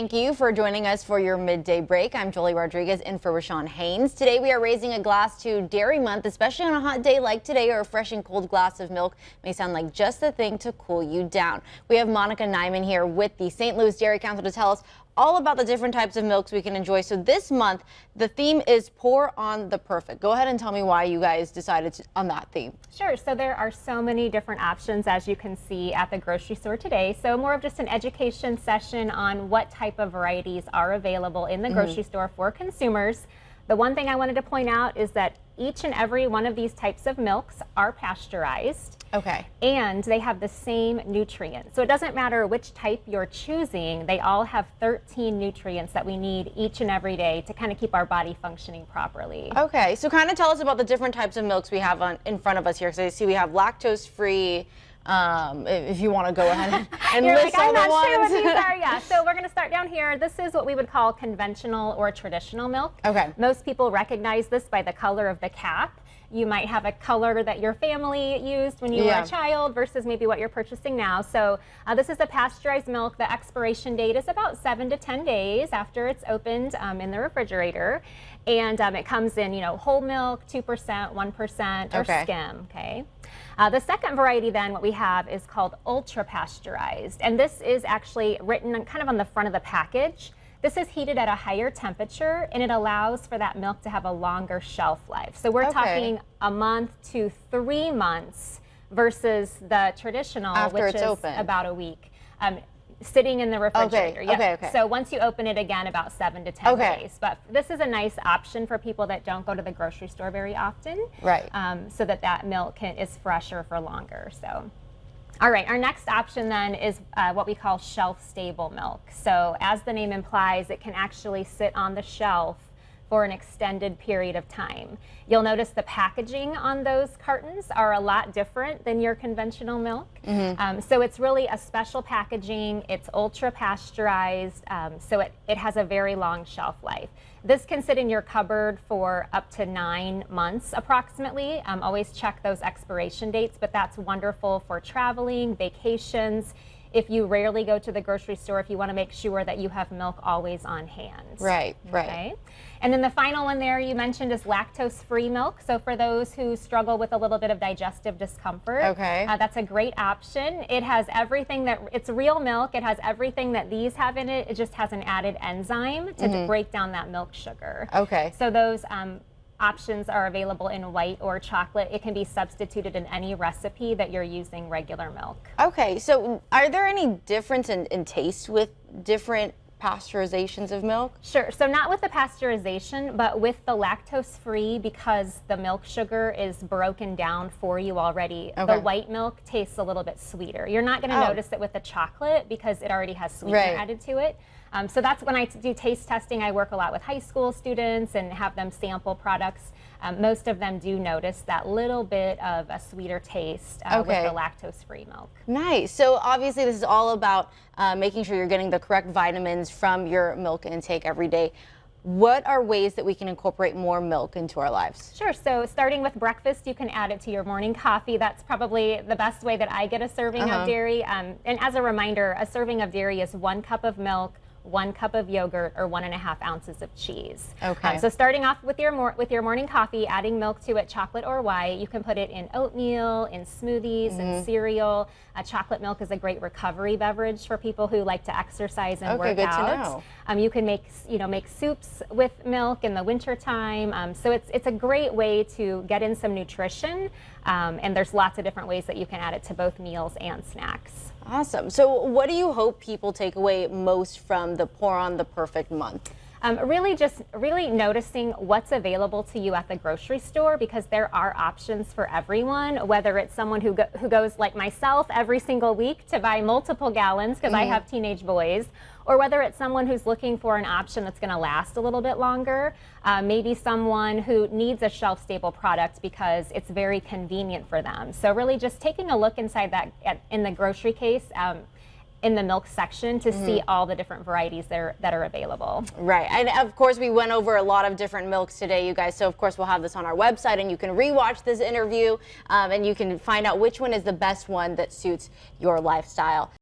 Thank you for joining us for your midday break. I'm Jolie Rodriguez in for Rashawn Haynes. Today we are raising a glass to Dairy Month, especially on a hot day like today. A refreshing cold glass of milk may sound like just the thing to cool you down. We have Monica Nyman here with the St. Louis Dairy Council to tell us all about the different types of milks we can enjoy. So this month, the theme is Pour on the Perfect. Go ahead and tell me why you guys decided on that theme. Sure. So there are so many different options, as you can see at the grocery store today. So more of just an education session on what type of varieties are available in the grocery store for consumers. The one thing I wanted to point out is that each and every one of these types of milks are pasteurized. Okay. And they have the same nutrients. So it doesn't matter which type you're choosing, they all have 13 nutrients that we need each and every day to kind of keep our body functioning properly. Okay, so kind of tell us about the different types of milks we have in front of us here. So I see we have lactose-free, if you want to go ahead and You're list like, all I'm the not sure what ones. these are. Yeah, so we're going to start down here. This is what we would call conventional or traditional milk. Okay. Most people recognize this by the color of the cap. You might have a color that your family used when you were a child versus maybe what you're purchasing now. So this is the pasteurized milk. The expiration date is about 7 to 10 days after it's opened in the refrigerator. And it comes in, whole milk, 2%, 1%, or skim, okay? The second variety then, what we have is called ultra pasteurized. And this is actually written kind of on the front of the package. This is heated at a higher temperature, and it allows for that milk to have a longer shelf life. So we're talking a month to 3 months versus the traditional, which is about a week. Sitting in the refrigerator. Okay. So once you open it again, about 7 to 10 days. But this is a nice option for people that don't go to the grocery store very often. Right. So that milk is fresher for longer. So. All right, our next option then is what we call shelf-stable milk. So as the name implies, it can actually sit on the shelf for an extended period of time. You'll notice the packaging on those cartons are a lot different than your conventional milk. So it's really a special packaging. It's ultra pasteurized, so it has a very long shelf life. This can sit in your cupboard for up to 9 months approximately. Always check those expiration dates, but that's wonderful for traveling, vacations. If you rarely go to the grocery store, if you want to make sure that you have milk always on hand. Right. Okay. And then the final one there you mentioned is lactose-free milk. So for those who struggle with a little bit of digestive discomfort, that's a great option. It has everything it's real milk. It has everything that these have in it. It just has an added enzyme to break down that milk sugar. Okay. So those options are available in white or chocolate. It can be substituted in any recipe that you're using regular milk. Okay, so are there any difference in taste with different pasteurizations of milk? Sure, so not with the pasteurization, but with the lactose-free, because the milk sugar is broken down for you already. The white milk tastes a little bit sweeter. You're not going to notice it with the chocolate because it already has sweetener added to it. So that's when I do taste testing. I work a lot with high school students and have them sample products. Most of them do notice that little bit of a sweeter taste with the lactose-free milk. Nice. So obviously this is all about making sure you're getting the correct vitamins from your milk intake every day. What are ways that we can incorporate more milk into our lives? Sure. So starting with breakfast, you can add it to your morning coffee. That's probably the best way that I get a serving of dairy. And as a reminder, a serving of dairy is 1 cup of milk, 1 cup of yogurt, or 1.5 ounces of cheese. So starting off with your morning coffee, adding milk to it, chocolate or white. You can put it in oatmeal, in smoothies, in cereal. Chocolate milk is a great recovery beverage for people who like to exercise and work out. You can make soups with milk in the winter time. So it's a great way to get in some nutrition. And there's lots of different ways that you can add it to both meals and snacks. Awesome. So what do you hope people take away most from the Pour on the Perfect month? Really noticing what's available to you at the grocery store, because there are options for everyone, whether it's someone who goes like myself every single week to buy multiple gallons because I have teenage boys, or whether it's someone who's looking for an option that's going to last a little bit longer, maybe someone who needs a shelf-stable product because it's very convenient for them. So really just taking a look inside in the grocery case, in the milk section to see all the different varieties that are available. Right, and of course we went over a lot of different milks today, you guys, so of course we'll have this on our website and you can rewatch this interview and you can find out which one is the best one that suits your lifestyle.